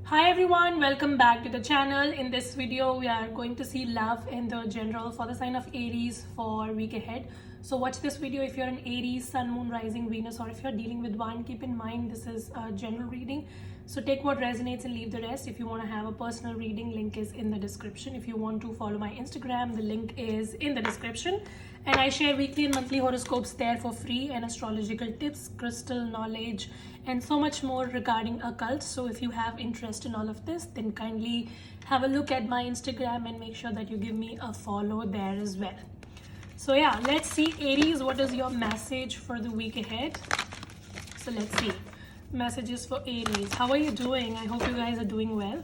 Hi everyone, welcome back to the channel. In this video, we are going to see love in the general for the sign of Aries for week ahead. So watch this video if you're an Aries, Sun, Moon, Rising, Venus, or if you're dealing with one. Keep in mind this is a general reading. So take what resonates and leave the rest. If you want to have a personal reading, link is in the description. If you want to follow my Instagram, the link is in the description. And I share weekly and monthly horoscopes there for free and astrological tips, crystal knowledge, and so much more regarding occult. So if you have interest in all of this, then kindly have a look at my Instagram and make sure that you give me a follow there as well. So yeah, let's see Aries, what is your message for the week ahead? So let's see messages for Aries. How are you doing? I hope you guys are doing well.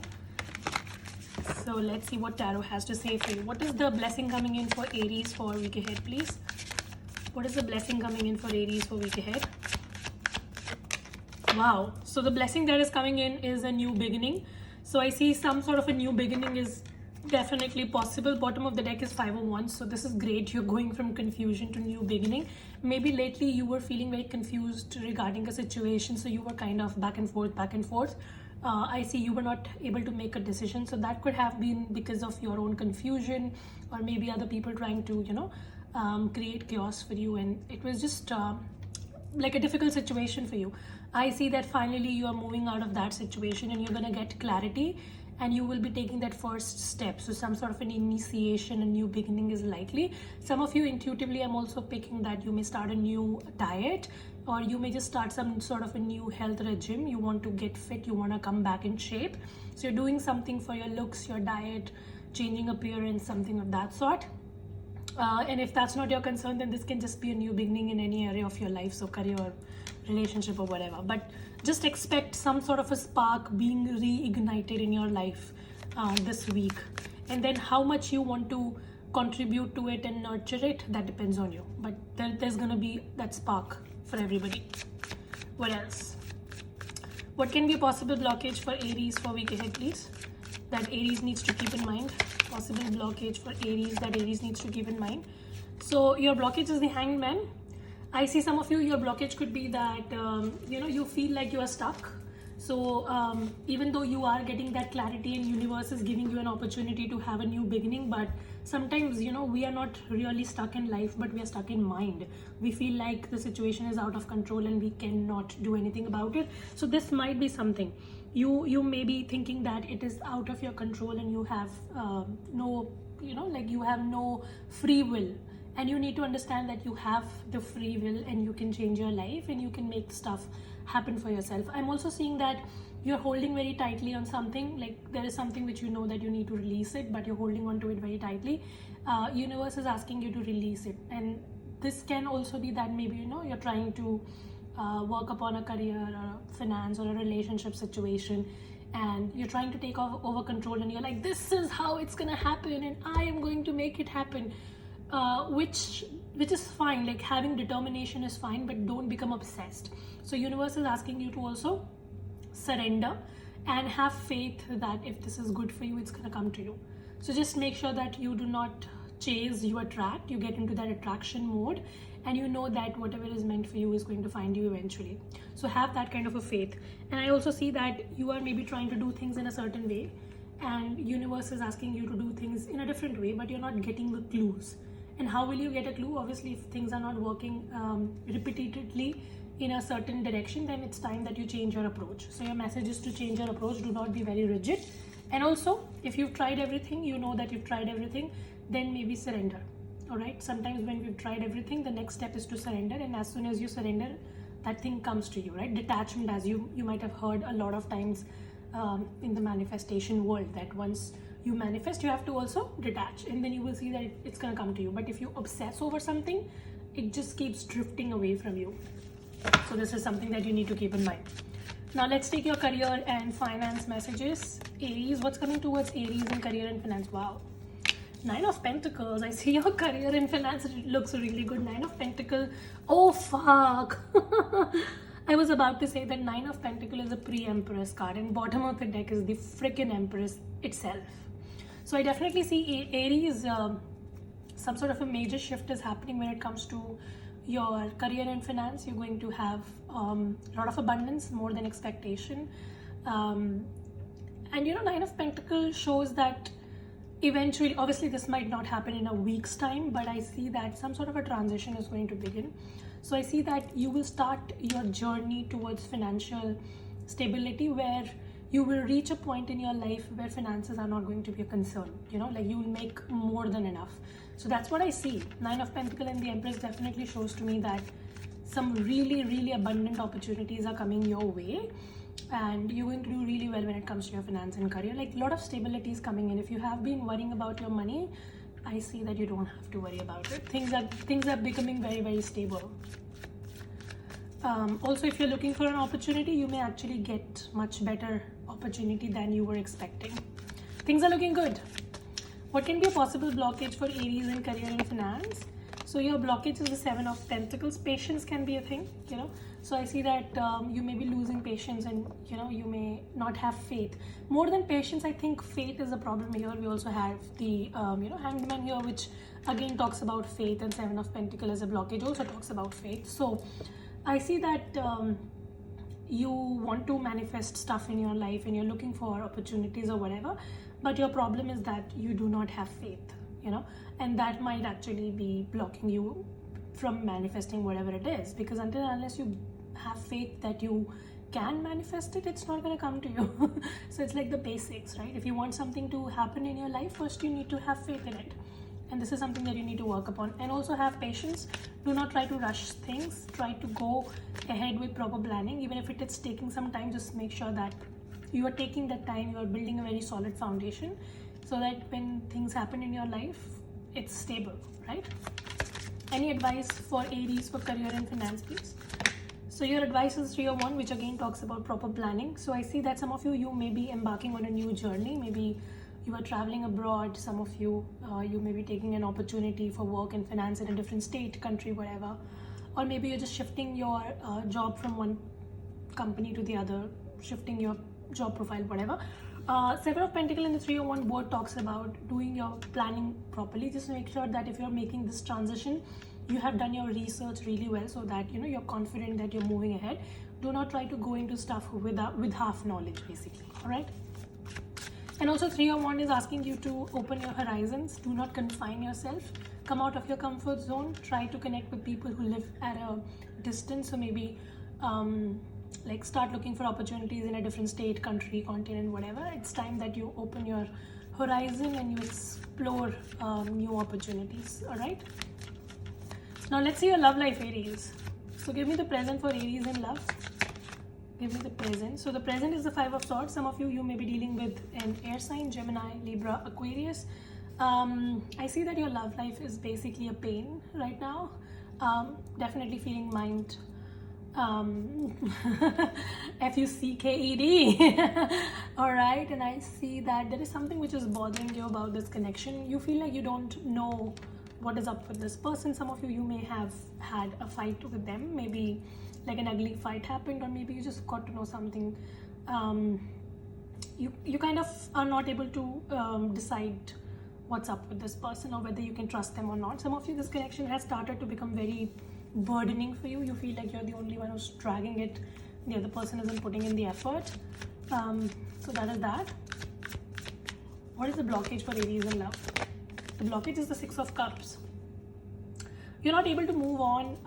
So let's see what tarot has to say for you. What is the blessing coming in for Aries for week ahead, please? What is the blessing coming in for Aries for week ahead? Wow, so the blessing that is coming in is a new beginning. So I see some sort of a new beginning is definitely possible. Bottom of the deck is 5 of Wands, so this is great. You're going from confusion to new beginning. Maybe lately you were feeling very confused regarding a situation, so you were kind of back and forth. I see you were not able to make a decision, so that could have been because of your own confusion, or maybe other people trying to create chaos for you, and it was just like a difficult situation for you. I see that finally you are moving out of that situation and you're going to get clarity, and you will be taking that first step. So some sort of an initiation, a new beginning is likely. Some of you intuitively, I'm also picking that you may start a new diet, or you may just start some sort of a new health regime. You want to get fit, you want to come back in shape. So you're doing something for your looks, your diet, changing appearance, something of that sort. And if that's not your concern, then this can just be a new beginning in any area of your life, so career, relationship, or whatever. But just expect some sort of a spark being reignited in your life this week. And then how much you want to contribute to it and nurture it, that depends on you. But there's going to be that spark for everybody. What else? What can be a possible blockage for Aries for week ahead, please? That Aries needs to keep in mind. Possible blockage for Aries that Aries needs to keep in mind. So your blockage is the Hanged Man. I see some of you, your blockage could be that you feel like you are stuck. So even though you are getting that clarity and universe is giving you an opportunity to have a new beginning, but sometimes we are not really stuck in life, but we are stuck in mind. We feel like the situation is out of control and we cannot do anything about it. So this might be something. You may be thinking that it is out of your control and you have you have no free will. And you need to understand that you have the free will and you can change your life and you can make stuff happen for yourself. I'm also seeing that you're holding very tightly on something, like there is something which you know that you need to release it, but you're holding on to it very tightly. Universe is asking you to release it. And this can also be that maybe you're trying to work upon a career or a finance or a relationship situation, and you're trying to take over control, and you're like, this is how it's gonna happen and I am going to make it happen. Which is fine. Like, having determination is fine, but don't become obsessed. So universe is asking you to also surrender and have faith that if this is good for you, it's going to come to you. So just make sure that you do not chase, you attract. You get into that attraction mode, and you know that whatever is meant for you is going to find you eventually. So have that kind of a faith. And I also see that you are maybe trying to do things in a certain way, and universe is asking you to do things in a different way, but you're not getting the clues. And how will you get a clue? Obviously, if things are not working repeatedly in a certain direction, then it's time that you change your approach. So your message is to change your approach. Do not be very rigid. And also, if you've tried everything, you know that you've tried everything, then maybe surrender. All right. Sometimes when we've tried everything, the next step is to surrender. And as soon as you surrender, that thing comes to you, right? Detachment, as you might have heard a lot of times in the manifestation world, that once you manifest, you have to also detach, and then you will see that it's going to come to you. But if you obsess over something, it just keeps drifting away from you. So this is something that you need to keep in mind. Now let's take your career and finance messages. Aries, what's coming towards Aries in career and finance? Wow. 9 of Pentacles. I see your career and finance. It looks really good. 9 of Pentacles. Oh fuck. I was about to say that 9 of Pentacles is a pre-Empress card, and bottom of the deck is the freaking Empress itself. So I definitely see Aries, some sort of a major shift is happening when it comes to your career and finance. You're going to have a lot of abundance, more than expectation. And Nine of Pentacles shows that eventually, obviously this might not happen in a week's time, but I see that some sort of a transition is going to begin. So I see that you will start your journey towards financial stability, where you will reach a point in your life where finances are not going to be a concern. Like you will make more than enough. So that's what I see. Nine of Pentacles and the Empress definitely shows to me that some really, really abundant opportunities are coming your way, and you're going to do really well when it comes to your finance and career. Like a lot of stability is coming in. If you have been worrying about your money, I see that you don't have to worry about it. Things are becoming very, very stable. Also, if you're looking for an opportunity, you may actually get much better opportunity than you were expecting. Things are looking good. What can be a possible blockage for Aries in career and finance? So your blockage is the Seven of Pentacles. Patience can be a thing, So I see that you may be losing patience, and you may not have faith. More than patience, I think faith is a problem here. We also have the Hanged Man here, which again talks about faith, and Seven of Pentacles as a blockage also talks about faith. So I see that you want to manifest stuff in your life, and you're looking for opportunities or whatever, but your problem is that you do not have faith, and that might actually be blocking you from manifesting whatever it is, because unless you have faith that you can manifest it, it's not going to come to you. So it's like the basics, right? If you want something to happen in your life, first you need to have faith in it, and this is something that you need to work upon. And also have patience. Do not try to rush things. Try to go ahead with proper planning. Even if it is taking some time, just make sure that you are taking that time, you are building a very solid foundation, so that when things happen in your life, it's stable, right? Any advice for Aries for career and finance, please? So your advice is 3 of Wands, which again talks about proper planning. So I see that some of you may be embarking on a new journey. Maybe you are traveling abroad. Some of you, you may be taking an opportunity for work and finance in a different state, country, whatever. Or maybe you're just shifting your job from one company to the other, shifting your job profile, whatever. Seven of Pentacles and the 3 of Wands both talks about doing your planning properly. Just make sure that if you're making this transition, you have done your research really well, so that you're confident that you're moving ahead. Do not try to go into stuff with half knowledge, basically. All right. And also 3 of Wands is asking you to open your horizons. Do not confine yourself. Come out of your comfort zone. Try to connect with people who live at a distance. So maybe like start looking for opportunities in a different state, country, continent, whatever. It's time that you open your horizon and you explore new opportunities. All right. Now let's see your love life, Aries. So give me the present for Aries in love. Give me the present. So the present is the 5 of Swords. Some of you may be dealing with an air sign, Gemini, Libra, Aquarius. I see that your love life is basically a pain right now. Definitely feeling mind fucked. All right. And I see that there is something which is bothering you about this connection. You feel like you don't know what is up with this person. Some of you may have had a fight with them. Maybe like an ugly fight happened, or maybe you just got to know something. You kind of are not able to decide what's up with this person, or whether you can trust them or not. Some of you, this connection has started to become very burdening for you. You feel like you're the only one who's dragging it. The other person isn't putting in the effort. So that is that. What is the blockage for Aries in love? The blockage is the 6 of Cups. You're not able to move on,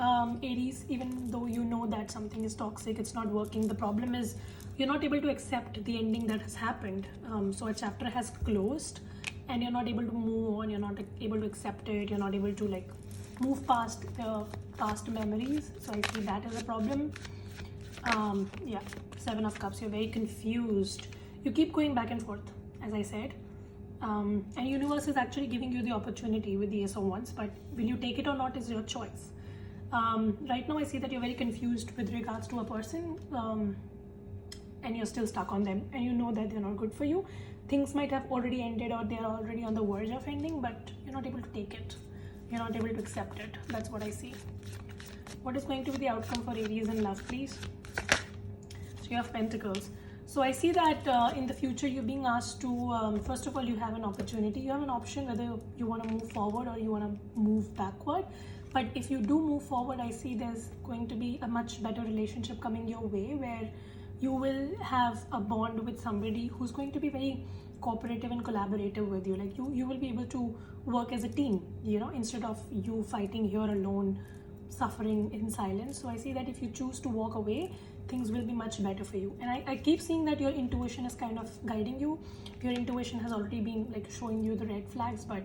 Aries, even though you know that something is toxic, it's not working. The problem is you're not able to accept the ending that has happened. So a chapter has closed and you're not able to move on. You're not able to accept it. You're not able to like move past the past memories. So I see that as a problem. Yeah, 7 of Cups. You're very confused. You keep going back and forth, as I said. And universe is actually giving you the opportunity with the Ace of Wands, but will you take it or not is your choice. Right now I see that you're very confused with regards to a person, and you're still stuck on them, and you know that they're not good for you. Things might have already ended, or they're already on the verge of ending, but you're not able to take it. You're not able to accept it. That's what I see. What is going to be the outcome for Aries in love, please? Three of Pentacles. So I see that in the future you're being asked to, first of all, you have an opportunity. You have an option whether you want to move forward or you want to move backward. But if you do move forward, I see there's going to be a much better relationship coming your way, where you will have a bond with somebody who's going to be very cooperative and collaborative with you. Like you will be able to work as a team, you know, instead of you fighting here alone, suffering in silence. So I see that if you choose to walk away, things will be much better for you. And I keep seeing that your intuition is kind of guiding you. Your intuition has already been like showing you the red flags, but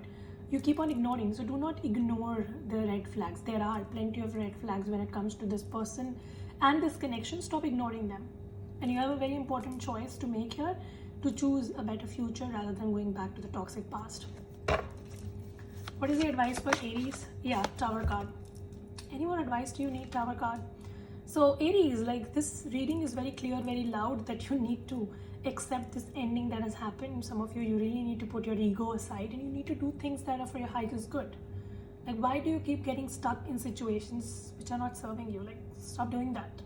you keep on ignoring. So do not ignore the red flags. There are plenty of red flags when it comes to this person and this connection. Stop ignoring them. And you have a very important choice to make here, to choose a better future rather than going back to the toxic past. What is the advice for Aries? Yeah, Tower card. Any more advice do you need, Tower card? So Aries, like this reading is very clear, very loud, that you need to accept this ending that has happened. Some of you really need to put your ego aside and you need to do things that are for your highest good. Like, why do you keep getting stuck in situations which are not serving you? Like, stop doing that.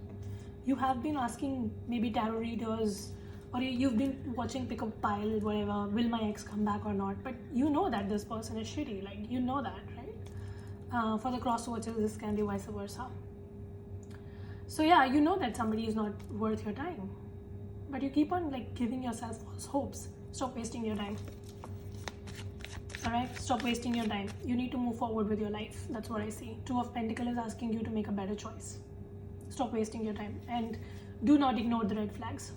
You have been asking maybe tarot readers, or you've been watching Pick Up Pile, whatever, will my ex come back or not? But you know that this person is shitty. Like, you know that, right? For the crosswatchers, this can be vice versa. So yeah, you know that somebody is not worth your time, but you keep on like giving yourself false hopes. Stop wasting your time. All right, stop wasting your time. You need to move forward with your life. That's what I see. Two of Pentacles is asking you to make a better choice. Stop wasting your time and do not ignore the red flags.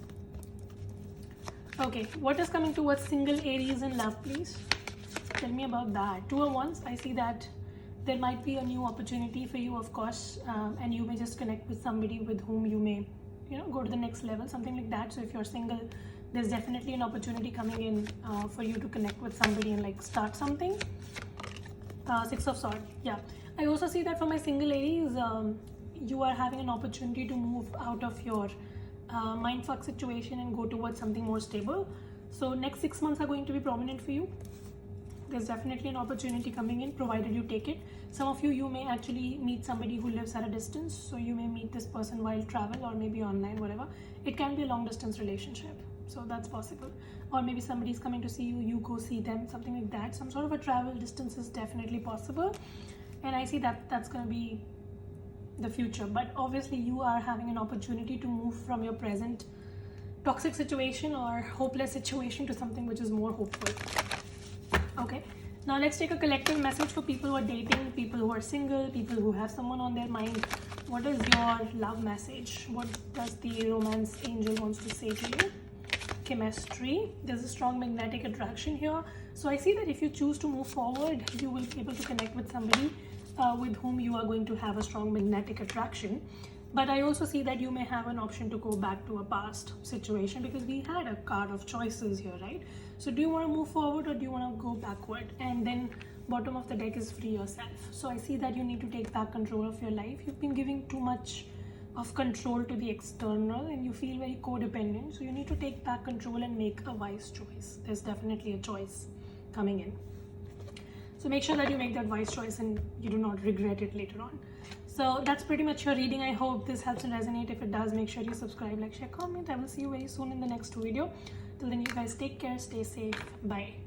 Okay, what is coming towards single Aries in love, please? Tell me about that. Two of Wands, I see that there might be a new opportunity for you, of course, and you may just connect with somebody with whom you may, you know, go to the next level, something like that. So if you're single, there's definitely an opportunity coming in for you to connect with somebody and like start something. Six of Swords, yeah. I also see that for my single Aries, you are having an opportunity to move out of your mindfuck situation and go towards something more stable. So next 6 months are going to be prominent for you. There's definitely an opportunity coming in, provided you take it. Some of you, you may actually meet somebody who lives at a distance. So you may meet this person while travel or maybe online, whatever. It can be a long distance relationship. So that's possible. Or maybe somebody's coming to see you, you go see them, something like that. Some sort of a travel distance is definitely possible. And I see that that's going to be the future. But obviously you are having an opportunity to move from your present toxic situation or hopeless situation to something which is more hopeful. Okay, now let's take a collective message for people who are dating, people who are single, people who have someone on their mind. What is your love message? What does the romance angel wants to say to you? Chemistry. There's a strong magnetic attraction here. So I see that if you choose to move forward, you will be able to connect with somebody with whom you are going to have a strong magnetic attraction. But I also see that you may have an option to go back to a past situation, because we had a card of choices here, right? So do you want to move forward or do you want to go backward? And then bottom of the deck is free yourself. So I see that you need to take back control of your life. You've been giving too much of control to the external and you feel very codependent. So you need to take back control and make a wise choice. There's definitely a choice coming in. So make sure that you make that wise choice and you do not regret it later on. So that's pretty much your reading. I hope this helps and resonate. If it does, make sure you subscribe, like, share, comment. I will see you very soon in the next video. Till then, you guys take care, stay safe. Bye.